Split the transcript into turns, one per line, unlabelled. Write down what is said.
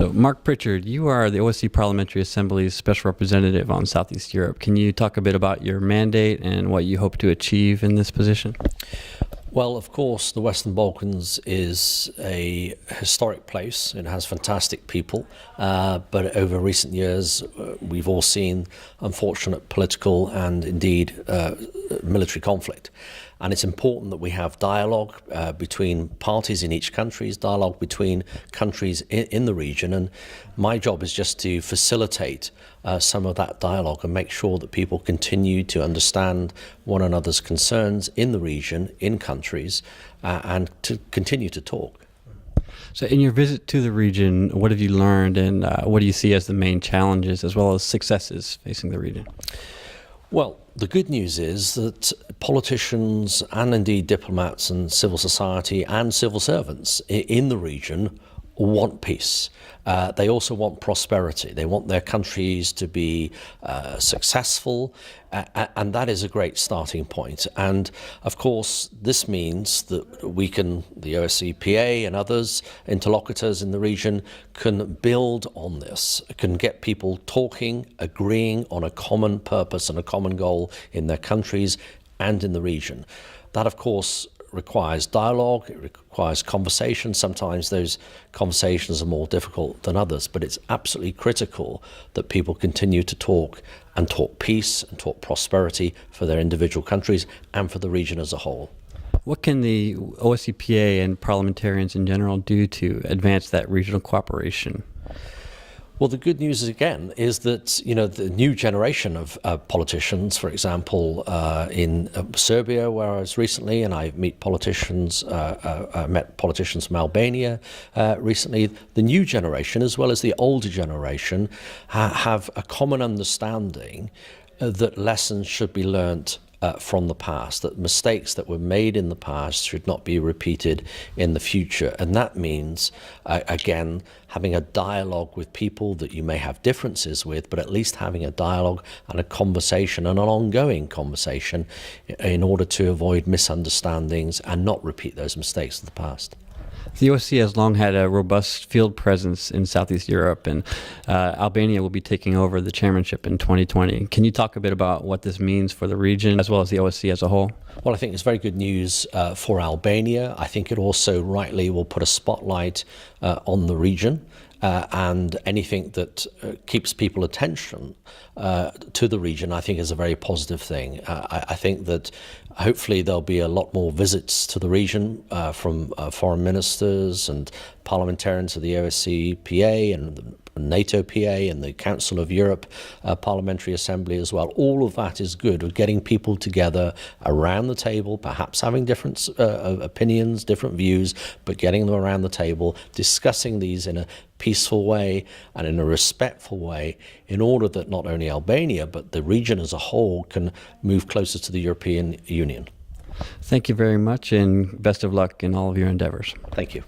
So, Mark Pritchard, you are the OSCE Parliamentary Assembly's Special Representative on Southeast Europe. Can you talk a bit about your mandate and what you hope to achieve in this position?
Well, of course, the Western Balkans is a historic place. It has fantastic people, but over recent years, we've all seen unfortunate political and indeed military conflict. And it's important that we have dialogue between parties in each country, dialogue between countries in the region. And my job is just to facilitate some of that dialogue and make sure that people continue to understand one another's concerns in the region, in countries, and to continue to talk.
So in your visit to the region, what have you learned and what do you see as the main challenges as well as successes facing the region?
Well, the good news is that politicians and indeed diplomats and civil society and civil servants in the region want peace. They also want prosperity. They want their countries to be successful, and that is a great starting point. And of course, this means that we can, the OSCE PA and others, interlocutors in the region, can build on this, can get people talking, agreeing on a common purpose and a common goal in their countries and in the region. That, of course, requires dialogue, it requires conversation. Sometimes those conversations are more difficult than others, but it's absolutely critical that people continue to talk and talk peace and talk prosperity for their individual countries and for the region as a whole.
What can the OSCE PA and parliamentarians in general do to advance that regional cooperation?
Well, the good news again is that, you know, the new generation of politicians, for example, in Serbia, where I was recently, and I met politicians from Albania recently. The new generation, as well as the older generation, have a common understanding that lessons should be learnt from the past, that mistakes that were made in the past should not be repeated in the future. And that means, again, having a dialogue with people that you may have differences with, but at least having a dialogue and a conversation and an ongoing conversation in order to avoid misunderstandings and not repeat those mistakes of the past.
The OSCE has long had a robust field presence in Southeast Europe, and Albania will be taking over the chairmanship in 2020. Can you talk a bit about what this means for the region as well as the OSCE as a whole?
Well, I think it's very good news for Albania. I think it also rightly will put a spotlight on the region. And anything that keeps people's attention to the region, I think, is a very positive thing. I think that hopefully there'll be a lot more visits to the region from foreign ministers and parliamentarians of the OSCE PA and the NATO PA and the Council of Europe Parliamentary Assembly as well. All of that is good. We're getting people together around the table, perhaps having different opinions, different views, but getting them around the table, discussing these in a peaceful way and in a respectful way in order that not only Albania but the region as a whole can move closer to the European Union.
Thank you very much and best of luck in all of your endeavors.
Thank you.